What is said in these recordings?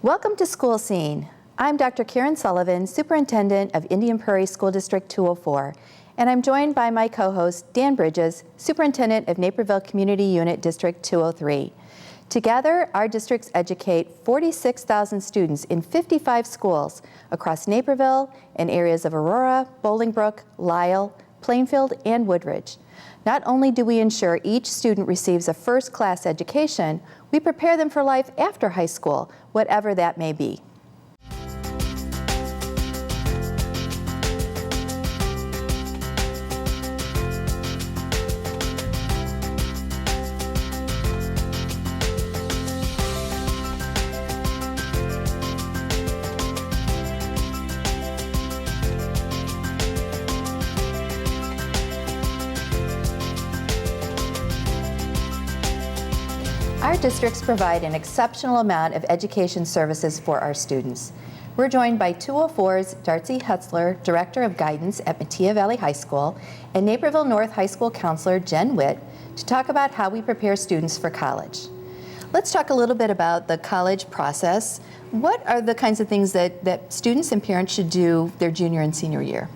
Welcome to School Scene. I'm Dr. Karen Sullivan, Superintendent of Indian Prairie School District 204, and I'm joined by my co-host, Dan Bridges, Superintendent of Naperville Community Unit District 203. Together, our districts educate 46,000 students in 55 schools across Naperville and areas of Aurora, Bolingbrook, Lisle, Plainfield, and Woodridge. Not only do we ensure each student receives a first-class education, we prepare them for life after high school, whatever that may be. Our districts provide an exceptional amount of education services for our students. We're joined by 204's Darcy Hetzler, Director of Guidance at Mattia Valley High School, and Naperville North High School Counselor Jen Witt to talk about how we prepare students for college. Let's talk a little bit about the college process. What are the kinds of things that students and parents should do their junior and senior year?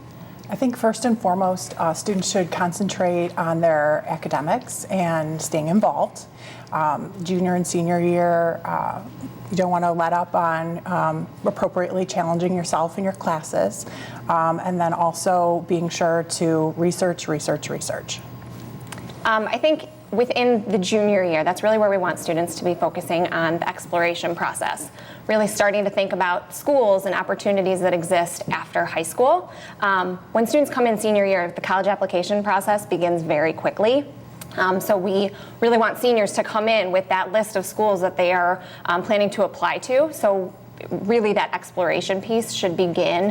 I think first and foremost, students should concentrate on their academics and staying involved. Junior and senior year, you don't want to let up on appropriately challenging yourself in your classes, and then also being sure to research. I think within the junior year, that's really where we want students to be focusing on the exploration process, really starting to think about schools and opportunities that exist after high school. When students come in senior year, the college application process begins very quickly. So we really want seniors to come in with that list of schools that they are planning to apply to. So really that exploration piece should begin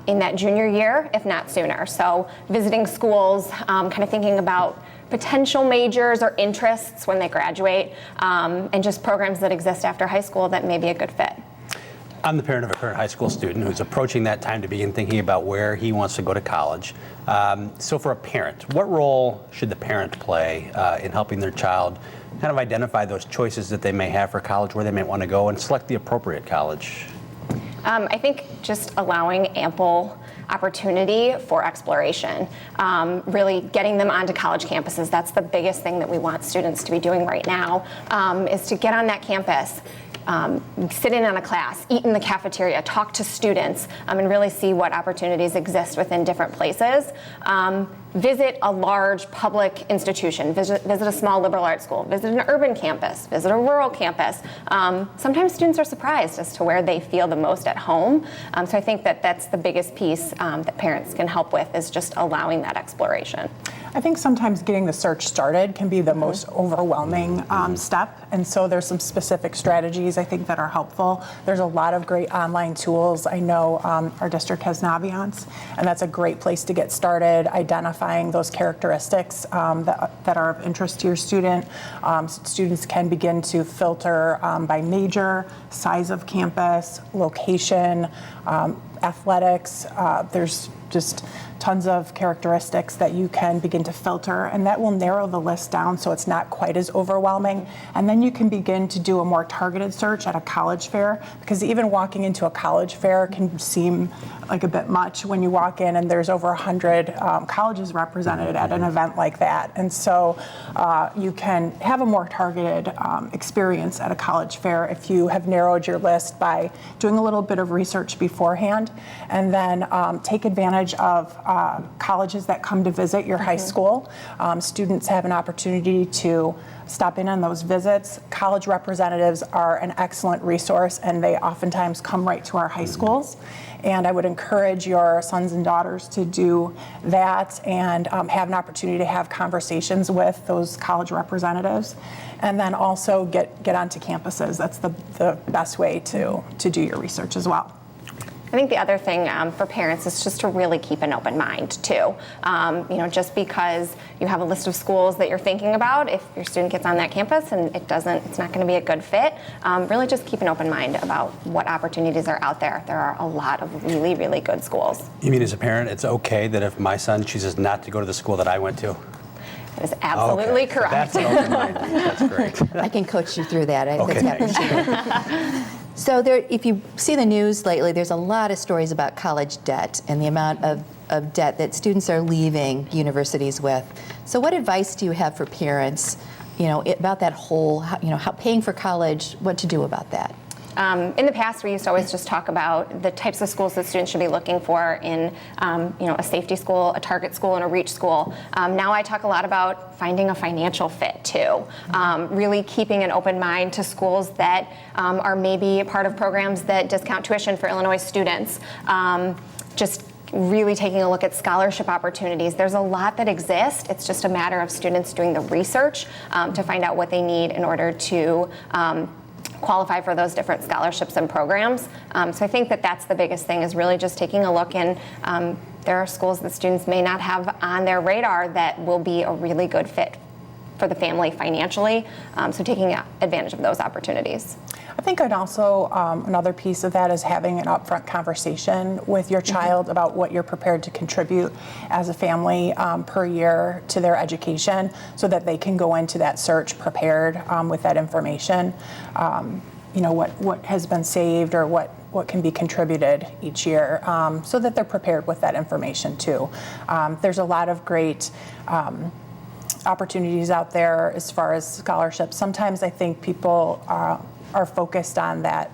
in that junior year, if not sooner. So visiting schools, kind of thinking about potential majors or interests when they graduate, and just programs that exist after high school that may be a good fit. I'm the parent of a current high school student who's approaching that time to begin thinking about where he wants to go to college. So for a parent, what role should the parent play in helping their child kind of identify those choices that they may have for college, where they might want to go, and select the appropriate college? I think just allowing ample opportunity for exploration, really getting them onto college campuses. That's the biggest thing that we want students to be doing right now, is to get on that campus, sit in on a class, eat in the cafeteria, talk to students, and really see what opportunities exist within different places. Visit a large public institution, visit a small liberal arts school, visit an urban campus, visit a rural campus. Sometimes students are surprised as to where they feel the most at home. So I think that that's the biggest piece that parents can help with, is just allowing that exploration. I think sometimes getting the search started can be the most overwhelming step, and so there's some specific strategies I think that are helpful. There's a lot of great online tools. I know our district has Naviance, and that's a great place to get started, identifying those characteristics that are of interest to your student. Students can begin to filter by major, size of campus, location, athletics. There's just tons of characteristics that you can begin to filter, and that will narrow the list down so it's not quite as overwhelming. And then you can begin to do a more targeted search at a college fair, because even walking into a college fair can seem like a bit much when you walk in and there's over 100 colleges represented at an event like that. And so you can have a more targeted experience at a college fair if you have narrowed your list by doing a little bit of research beforehand, and then take advantage of colleges that come to visit your high school. Students have an opportunity to stop in on those visits. College representatives are an excellent resource, and they oftentimes come right to our high schools. And I would encourage your sons and daughters to do that and have an opportunity to have conversations with those college representatives. And then also get onto campuses. That's the best way to do your research as well. I think the other thing for parents is just to really keep an open mind too. Just because you have a list of schools that you're thinking about, if your student gets on that campus and it's not going to be a good fit, really just keep an open mind about what opportunities are out there. There are a lot of really, really good schools. You mean as a parent, it's okay that if my son chooses not to go to the school that I went to? That is absolutely correct. That's an open mind. That's great. I can coach you through that. Okay, That's happened. So there, if you see the news lately, there's a lot of stories about college debt and the amount of debt that students are leaving universities with. So what advice do you have for parents, about that whole, how paying for college, what to do about that? In the past, we used to always just talk about the types of schools that students should be looking for in, a safety school, a target school, and a reach school. Now I talk a lot about finding a financial fit too. Really keeping an open mind to schools that are maybe a part of programs that discount tuition for Illinois students. Just really taking a look at scholarship opportunities. There's a lot that exist. It's just a matter of students doing the research to find out what they need in order to qualify for those different scholarships and programs. So I think that that's the biggest thing, is really just taking a look, and there are schools that students may not have on their radar that will be a really good fit for the family financially. So taking advantage of those opportunities. I think I'd also, another piece of that is having an upfront conversation with your child about what you're prepared to contribute as a family per year to their education, so that they can go into that search prepared with that information. What has been saved, or what can be contributed each year, so that they're prepared with that information too. There's a lot of great opportunities out there as far as scholarships. Sometimes I think people are focused on that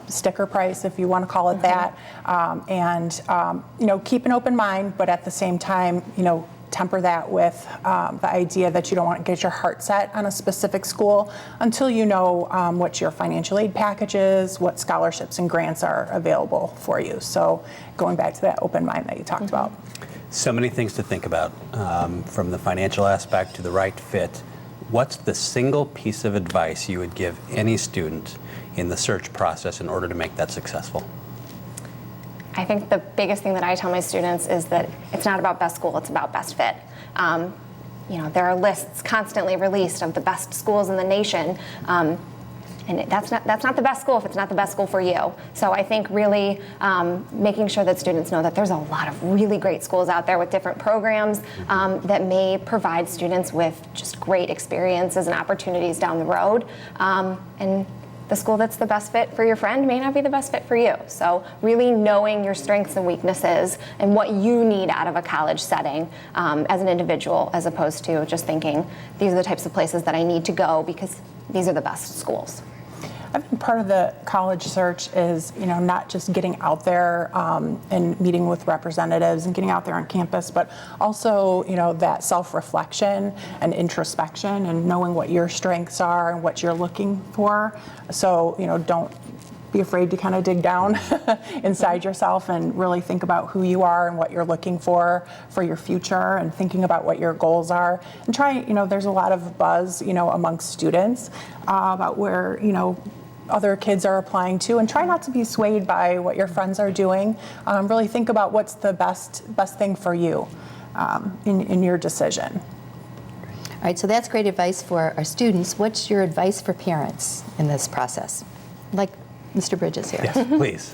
sticker price, if you want to call it that, and keep an open mind, but at the same time, temper that with the idea that you don't want to get your heart set on a specific school until you know what your financial aid package is, what scholarships and grants are available for you. So going back to that open mind that you talked about. So many things to think about, from the financial aspect to the right fit. What's the single piece of advice you would give any student in the search process in order to make that successful? I think the biggest thing that I tell my students is that it's not about best school, it's about best fit. There are lists constantly released of the best schools in the nation. And that's not the best school if it's not the best school for you. So I think really making sure that students know that there's a lot of really great schools out there with different programs that may provide students with just great experiences and opportunities down the road. And the school that's the best fit for your friend may not be the best fit for you. So really knowing your strengths and weaknesses and what you need out of a college setting as an individual, as opposed to just thinking these are the types of places that I need to go because these are the best schools. I think part of the college search is, not just getting out there and meeting with representatives and getting out there on campus, but also, that self-reflection and introspection and knowing what your strengths are and what you're looking for. So, don't be afraid to kind of dig down inside yourself and really think about who you are and what you're looking for your future, and thinking about what your goals are. And try, there's a lot of buzz, amongst students about where, other kids are applying to, and try not to be swayed by what your friends are doing. Really think about what's the best thing for you in your decision. All right, so that's great advice for our students. What's your advice for parents in this process? Like Mr. Bridges here. Yes, please.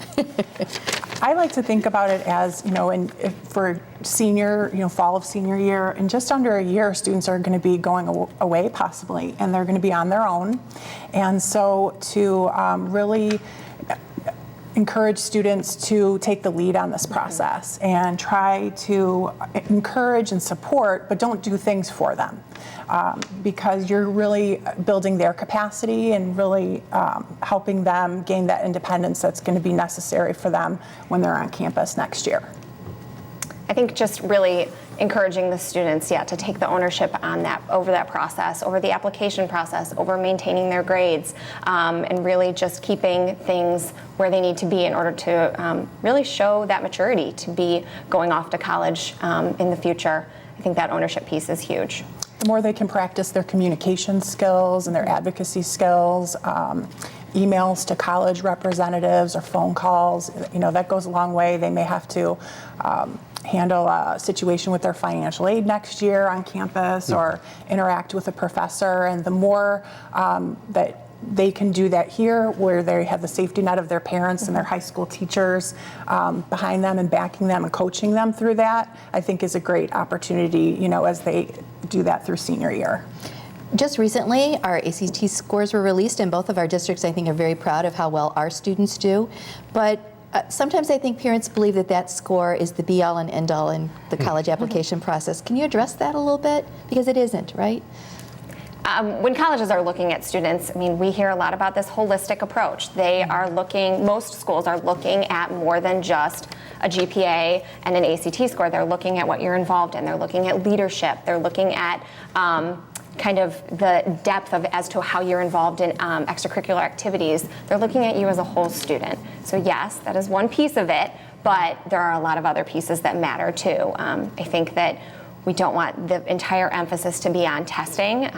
I like to think about it as, for senior, fall of senior year, in just under a year, students are going to be going away possibly, and they're going to be on their own. And so to really encourage students to take the lead on this process and try to encourage and support, but don't do things for them. Because you're really building their capacity and really helping them gain that independence that's going to be necessary for them when they're on campus next year. I think just really encouraging the students, to take the ownership on that, over that process, over the application process, over maintaining their grades, and really just keeping things where they need to be in order to really show that maturity to be going off to college in the future. I think that ownership piece is huge. The more they can practice their communication skills and their advocacy skills, emails to college representatives or phone calls, that goes a long way. They may have to handle a situation with their financial aid next year on campus, or interact with a professor. And the more that they can do that here, where they have the safety net of their parents and their high school teachers behind them and backing them and coaching them through that, I think is a great opportunity, as they do that through senior year. Just recently, our ACT scores were released, and both of our districts, I think, are very proud of how well our students do. But sometimes I think parents believe that that score is the be-all and end-all in the college application process. Can you address that a little bit? Because it isn't, right? When colleges are looking at students, I mean, we hear a lot about this holistic approach. They are looking, most schools are looking at more than just a GPA and an ACT score. They're looking at what you're involved in. They're looking at leadership. They're looking at kind of the depth of as to how you're involved in extracurricular activities. They're looking at you as a whole student. So yes, that is one piece of it, but there are a lot of other pieces that matter too. I think that we don't want the entire emphasis to be on testing.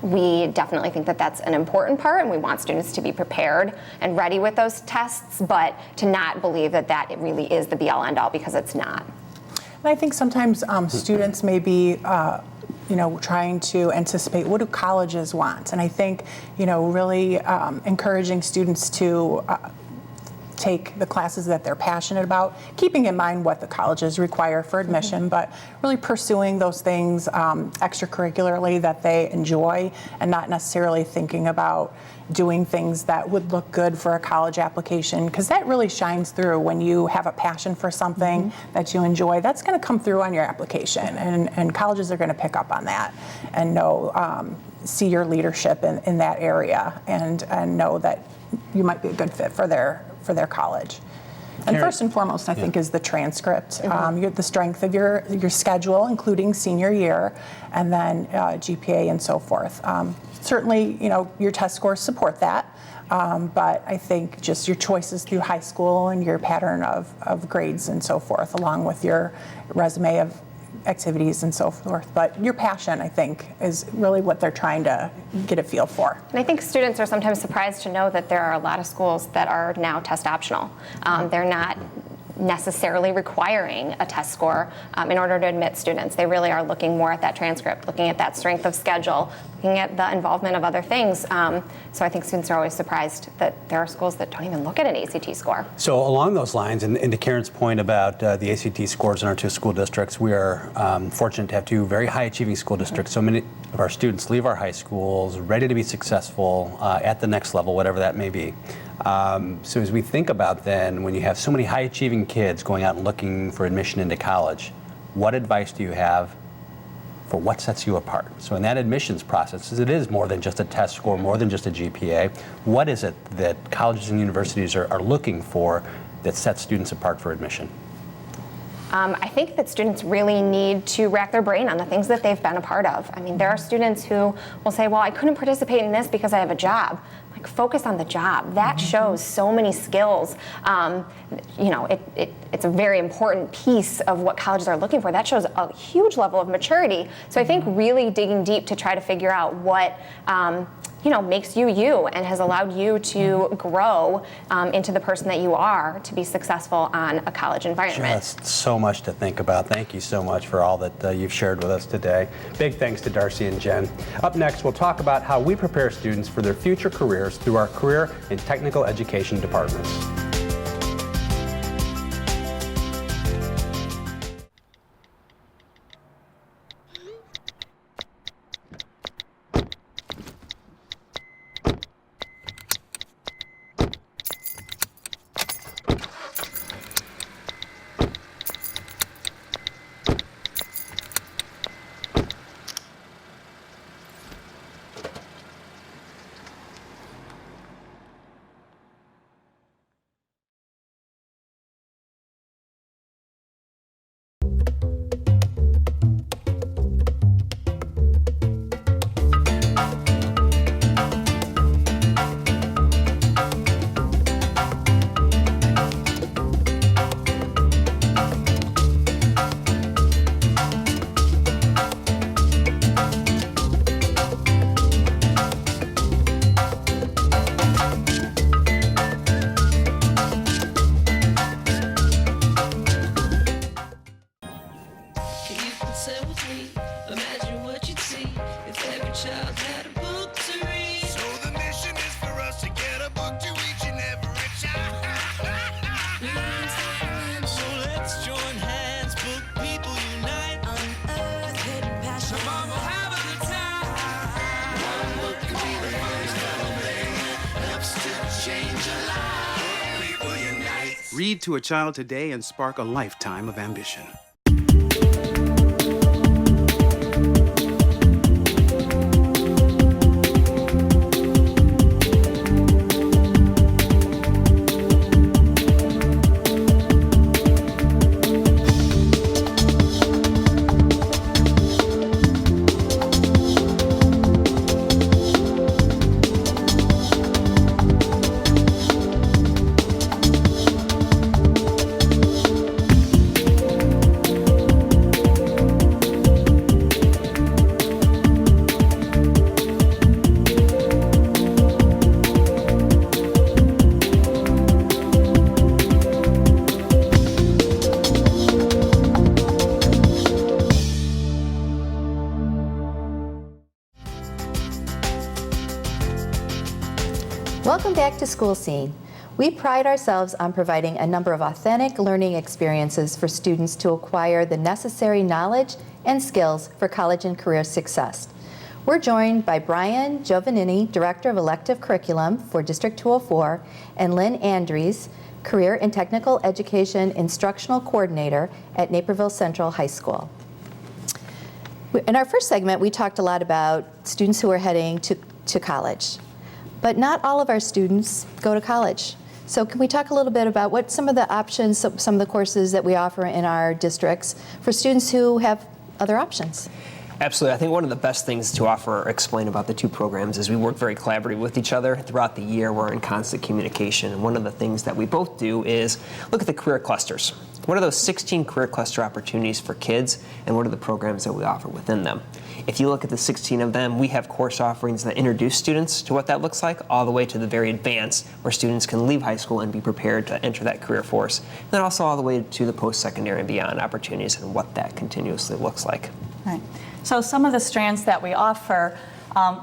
We definitely think that that's an important part, and we want students to be prepared and ready with those tests, but to not believe that that it really is the be-all end-all, because it's not. And I think sometimes students may be trying to anticipate what do colleges want. And I think, really encouraging students to take the classes that they're passionate about, keeping in mind what the colleges require for admission, but really pursuing those things extracurricularly that they enjoy, and not necessarily thinking about doing things that would look good for a college application, because that really shines through when you have a passion for something that you enjoy. That's going to come through on your application, and colleges are going to pick up on that and see your leadership in that area, and know that you might be a good fit for their college. And first and foremost, I think, is the transcript, the strength of your schedule, including senior year, and then GPA and so forth. Certainly, your test scores support that, but I think just your choices through high school and your pattern of grades and so forth, along with your resume of activities and so forth. But your passion, I think, is really what they're trying to get a feel for. And I think students are sometimes surprised to know that there are a lot of schools that are now test optional. They're not necessarily requiring a test score in order to admit students. They really are looking more at that transcript, looking at that strength of schedule, looking at the involvement of other things. So I think students are always surprised that there are schools that don't even look at an ACT score. So along those lines, and to Karen's point about the ACT scores in our two school districts, we are fortunate to have two very high-achieving school districts. So many of our students leave our high schools ready to be successful at the next level, whatever that may be. So as we think about then, when you have so many high-achieving kids going out and looking for admission into college, what advice do you have for what sets you apart? So in that admissions process, it is more than just a test score, more than just a GPA. What is it that colleges and universities are looking for that sets students apart for admission? I think that students really need to rack their brain on the things that they've been a part of. I mean, there are students who will say, well, I couldn't participate in this because I have a job. Like, focus on the job. That shows so many skills. It's a very important piece of what colleges are looking for. That shows a huge level of maturity. So I think really digging deep to try to figure out what makes you you and has allowed you to grow into the person that you are to be successful on a college environment. Just so much to think about. Thank you so much for all that you've shared with us today. Big thanks to Darcy and Jen. Up next, we'll talk about how we prepare students for their future careers through our career and technical education departments. Read to a child today and spark a lifetime of ambition. Welcome back to School Scene. We pride ourselves on providing a number of authentic learning experiences for students to acquire the necessary knowledge and skills for college and career success. We're joined by Brian Giovannini, Director of Elective Curriculum for District 204, and Lynn Andries, Career and Technical Education Instructional Coordinator at Naperville Central High School. In our first segment, we talked a lot about students who are heading to college. But not all of our students go to college. So can we talk a little bit about what some of the options, some of the courses that we offer in our districts for students who have other options? Absolutely. I think one of the best things to offer or explain about the two programs is we work very collaboratively with each other. Throughout the year, we're in constant communication. And one of the things that we both do is look at the career clusters. What are those 16 career cluster opportunities for kids, and what are the programs that we offer within them? If you look at the 16 of them, we have course offerings that introduce students to what that looks like, all the way to the very advanced, where students can leave high school and be prepared to enter that career force. And then also all the way to the post-secondary and beyond opportunities and what that continuously looks like. Right. So some of the strands that we offer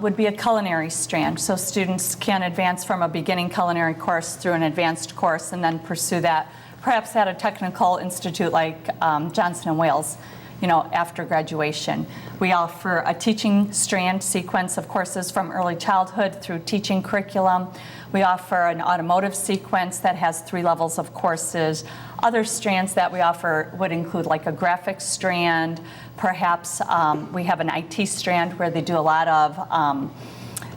would be a culinary strand. So students can advance from a beginning culinary course through an advanced course and then pursue that perhaps at a technical institute like Johnson & Wales, after graduation. We offer a teaching strand sequence of courses from early childhood through teaching curriculum. We offer an automotive sequence that has 3 levels of courses. Other strands that we offer would include like a graphics strand. Perhaps we have an IT strand where they do a lot of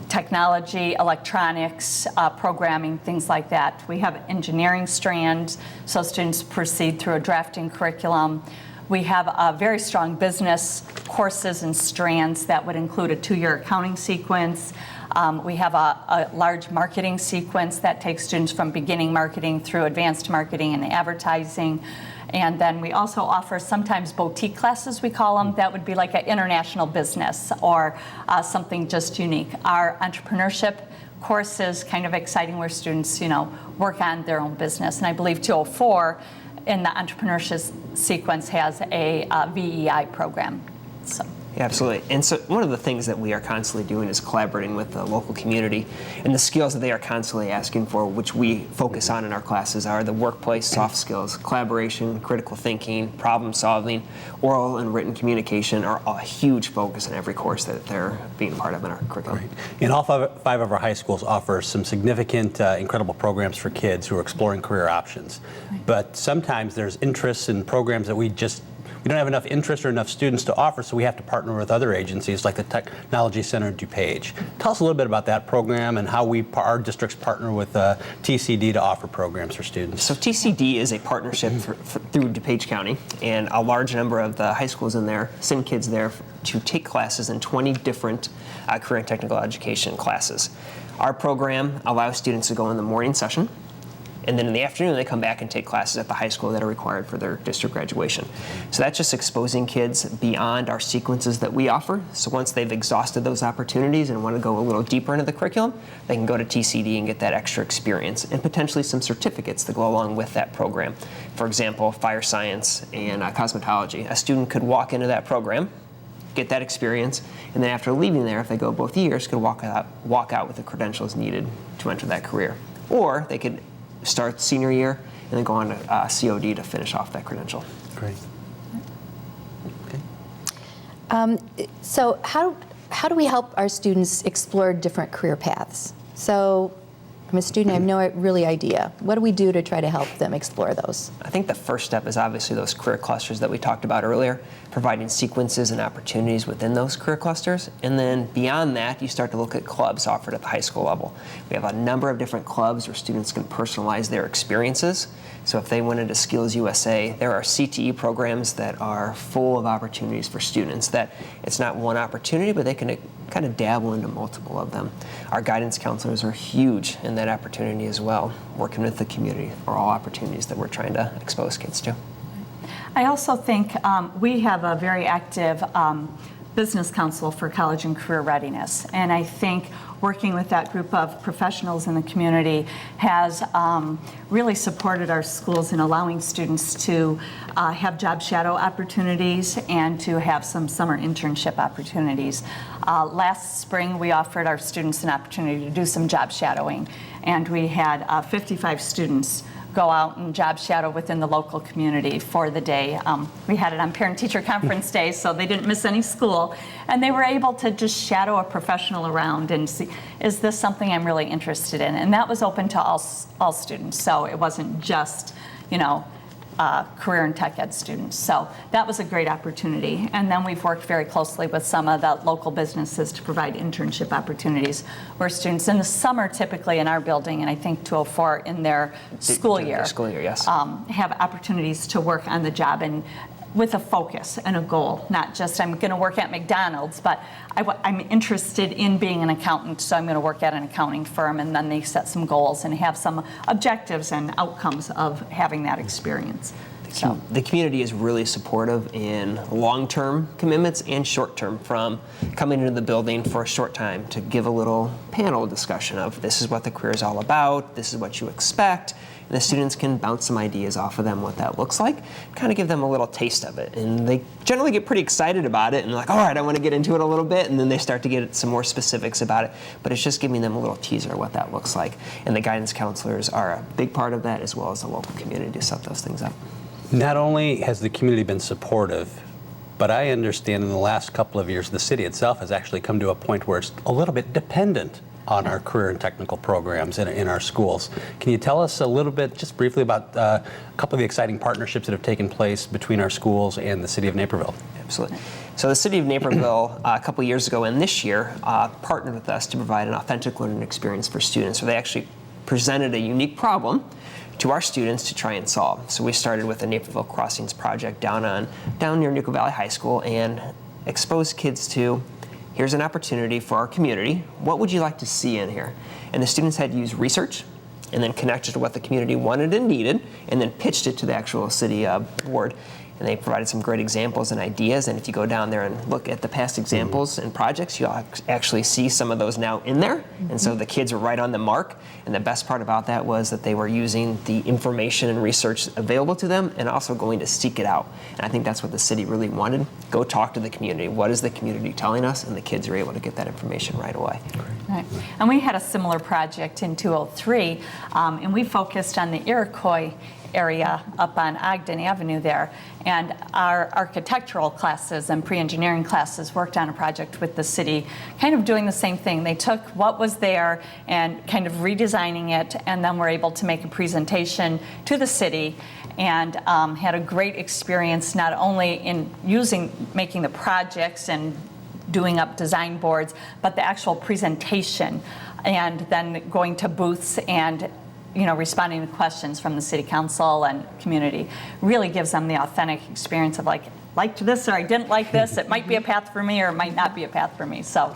technology, electronics, programming, things like that. We have engineering strands, so students proceed through a drafting curriculum. We have very strong business courses and strands that would include a 2-year accounting sequence. We have a large marketing sequence that takes students from beginning marketing through advanced marketing and advertising. And then we also offer sometimes boutique classes, we call them, that would be like an international business or something just unique. Our entrepreneurship course is kind of exciting where students, work on their own business. And I believe 204 in the entrepreneurship sequence has a VEI program. So. Yeah, absolutely. And so one of the things that we are constantly doing is collaborating with the local community, and the skills that they are constantly asking for, which we focus on in our classes, are the workplace soft skills. Collaboration, critical thinking, problem solving, oral and written communication are a huge focus in every course that they're being part of in our curriculum. Right. And all five of our high schools offer some significant, incredible programs for kids who are exploring career options. Right. But sometimes there's interests in programs that we don't have enough interest or enough students to offer, so we have to partner with other agencies like the Technology Center at DuPage. Tell us a little bit about that program and how our districts partner with TCD to offer programs for students. So TCD is a partnership through DuPage County, and a large number of the high schools in there send kids there to take classes in 20 different career and technical education classes. Our program allows students to go in the morning session, and then in the afternoon, they come back and take classes at the high school that are required for their district graduation. So that's just exposing kids beyond our sequences that we offer. So once they've exhausted those opportunities and want to go a little deeper into the curriculum, they can go to TCD and get that extra experience and potentially some certificates to go along with that program. For example, fire science and cosmetology. A student could walk into that program, get that experience, and then after leaving there, if they go both years, could walk out with the credentials needed to enter that career. Or they could start senior year and then go on to COD to finish off that credential. Great. Okay. So how do we help our students explore different career paths? So I'm a student, I have no really idea. What do we do to try to help them explore those? I think the first step is obviously those career clusters that we talked about earlier, providing sequences and opportunities within those career clusters. And then beyond that, you start to look at clubs offered at the high school level. We have a number of different clubs where students can personalize their experiences. So if they went into Skills USA, there are CTE programs that are full of opportunities for students that it's not one opportunity, but they can kind of dabble into multiple of them. Our guidance counselors are huge in that opportunity as well, working with the community for all opportunities that we're trying to expose kids to. I also think we have a very active business council for college and career readiness, and I think working with that group of professionals in the community has really supported our schools in allowing students to have job shadow opportunities and to have some summer internship opportunities. Last spring, we offered our students an opportunity to do some job shadowing, and we had 55 students go out and job shadow within the local community for the day. We had it on Parent-Teacher Conference Day, so they didn't miss any school. And they were able to just shadow a professional around and see, is this something I'm really interested in? And that was open to all students, so it wasn't just, career and tech ed students. So that was a great opportunity. And then we've worked very closely with some of the local businesses to provide internship opportunities where students in the summer, typically in our building, and I think 204 in their school year, Yes. have opportunities to work on the job and with a focus and a goal, not just I'm going to work at McDonald's, but I'm interested in being an accountant, so I'm going to work at an accounting firm, and then they set some goals and have some objectives and outcomes of having that experience. So. The community is really supportive in long-term commitments and short-term, from coming into the building for a short time to give a little panel discussion of this is what the career is all about, this is what you expect, and the students can bounce some ideas off of them what that looks like, kind of give them a little taste of it. And they generally get pretty excited about it and like, all right, I want to get into it a little bit, and then they start to get some more specifics about it. But it's just giving them a little teaser of what that looks like. And the guidance counselors are a big part of that, as well as the local community to set those things up. Not only has the community been supportive, but I understand in the last couple of years, the city itself has actually come to a point where it's a little bit dependent on our career and technical programs in our schools. Can you tell us a little bit, just briefly, about a couple of the exciting partnerships that have taken place between our schools and the city of Naperville? Absolutely. So the city of Naperville, a couple years ago and this year, partnered with us to provide an authentic learning experience for students. So they actually presented a unique problem to our students to try and solve. So we started with the Naperville Crossings project down near Neuqua Valley High School and exposed kids to, here's an opportunity for our community. What would you like to see in here? And the students had to use research and then connect it to what the community wanted and needed, and then pitched it to the actual city board. And they provided some great examples and ideas. And if you go down there and look at the past examples and projects, you'll actually see some of those now in there. And so the kids were right on the mark. And the best part about that was that they were using the information and research available to them and also going to seek it out. And I think that's what the city really wanted. Go talk to the community. What is the community telling us? And the kids are able to get that information right away. Right. And we had a similar project in 203, and we focused on the Iroquois area up on Ogden Avenue there. And our architectural classes and pre-engineering classes worked on a project with the city, kind of doing the same thing. They took what was there and kind of redesigning it, and then were able to make a presentation to the city, and had a great experience not only in making the projects and doing up design boards, but the actual presentation, and then going to booths and responding to questions from the city council and community really gives them the authentic experience of liked this or I didn't like this. It might be a path for me or it might not be a path for me. So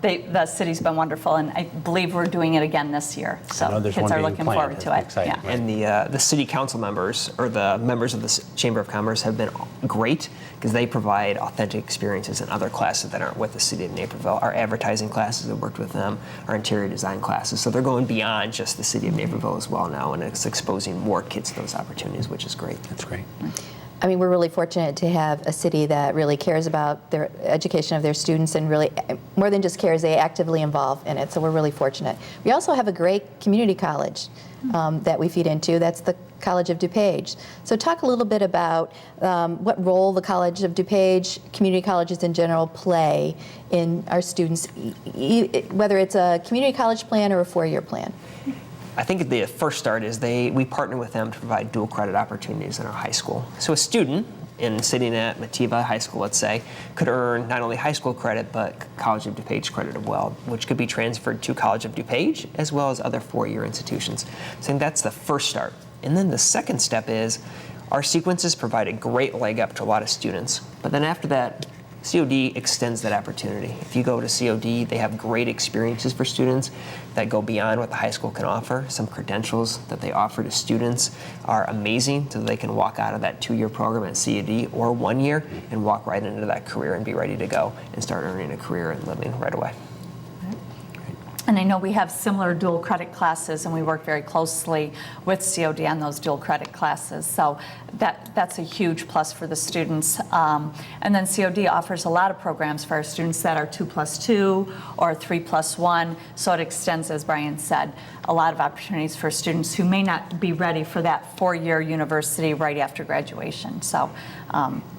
the city's been wonderful, and I believe we're doing it again this year. So kids are looking forward to it. Yeah. And the city council members, or the members of the Chamber of Commerce, have been great because they provide authentic experiences in other classes that aren't with the city of Naperville. Our advertising classes have worked with them, our interior design classes. So they're going beyond just the city of Naperville as well now, and it's exposing more kids to those opportunities, which is great. That's great. I mean, we're really fortunate to have a city that really cares about their education of their students and really, more than just cares, they actively involve in it. So we're really fortunate. We also have a great community college that we feed into. That's the College of DuPage. So talk a little bit about what role the College of DuPage, community colleges in general, play in our students, whether it's a community college plan or a 4-year plan. I think the first start is we partner with them to provide dual credit opportunities in our high school. So a student sitting at Mativa High School, let's say, could earn not only high school credit, but College of DuPage credit as well, which could be transferred to College of DuPage as well as other 4-year institutions. So I think that's the first start. And then the second step is our sequences provide a great leg up to a lot of students. But then after that, COD extends that opportunity. If you go to COD, they have great experiences for students that go beyond what the high school can offer. Some credentials that they offer to students are amazing, so they can walk out of that 2-year program at COD or 1 year and walk right into that career and be ready to go and start earning a career and living right away. And I know we have similar dual credit classes, and we work very closely with COD on those dual credit classes. So that's a huge plus for the students. And then COD offers a lot of programs for our students that are 2+2 or 3+1. So it extends, as Brian said, a lot of opportunities for students who may not be ready for that 4-year university right after graduation. So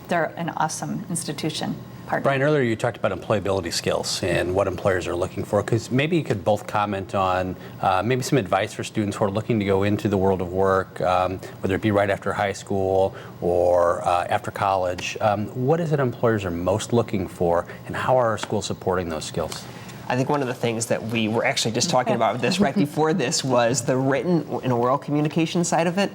they're an awesome institution. Brian, earlier you talked about employability skills and what employers are looking for. Because maybe you could both comment on maybe some advice for students who are looking to go into the world of work, whether it be right after high school or after college. What is it employers are most looking for, and how are our schools supporting those skills? I think one of the things that we were actually just talking about this right before this was the written and oral communication side of it.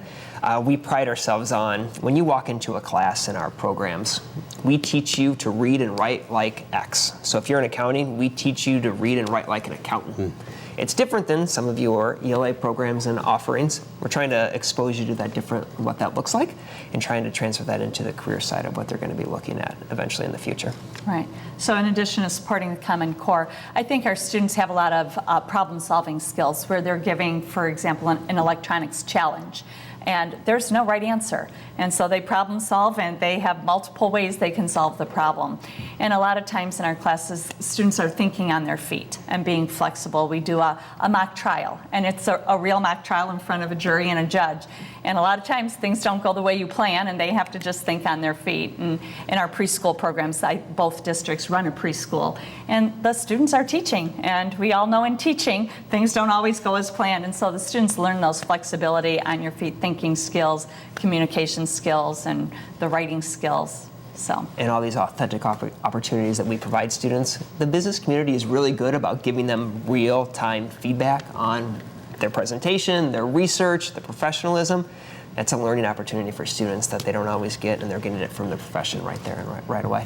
We pride ourselves on, when you walk into a class in our programs, we teach you to read and write like X. So if you're in accounting, we teach you to read and write like an accountant. It's different than some of your ELA programs and offerings. We're trying to expose you to that different, what that looks like, and trying to transfer that into the career side of what they're going to be looking at eventually in the future. Right. So in addition to supporting the Common Core, I think our students have a lot of problem-solving skills where they're giving, for example, an electronics challenge. And there's no right answer. And so they problem solve, and they have multiple ways they can solve the problem. And a lot of times in our classes, students are thinking on their feet and being flexible. We do a mock trial, and it's a real mock trial in front of a jury and a judge. And a lot of times things don't go the way you plan, and they have to just think on their feet. And in our preschool programs, both districts run a preschool, and the students are teaching. And we all know in teaching, things don't always go as planned. And so the students learn those flexibility, on your feet thinking skills, communication skills, and the writing skills. So. And all these authentic opportunities that we provide students, the business community is really good about giving them real-time feedback on their presentation, their research, their professionalism. That's a learning opportunity for students that they don't always get, and they're getting it from the profession right there and right away.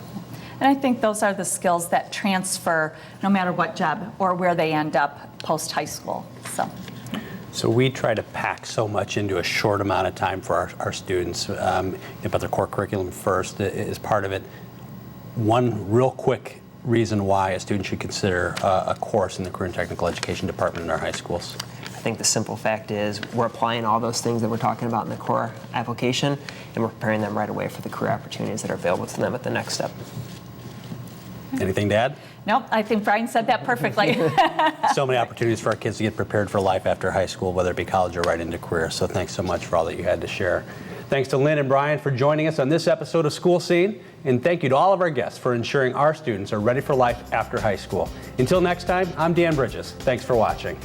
And I think those are the skills that transfer no matter what job or where they end up post-high school. So we try to pack so much into a short amount of time for our students. About their core curriculum first is part of it. One real quick reason why a student should consider a course in the Career and Technical Education Department in our high schools. I think the simple fact is we're applying all those things that we're talking about in the core application, and we're preparing them right away for the career opportunities that are available to them at the next step. Anything to add? Nope, I think Brian said that perfectly. So many opportunities for our kids to get prepared for life after high school, whether it be college or right into career. So thanks so much for all that you had to share. Thanks to Lynn and Brian for joining us on this episode of School Scene. And thank you to all of our guests for ensuring our students are ready for life after high school. Until next time, I'm Dan Bridges. Thanks for watching.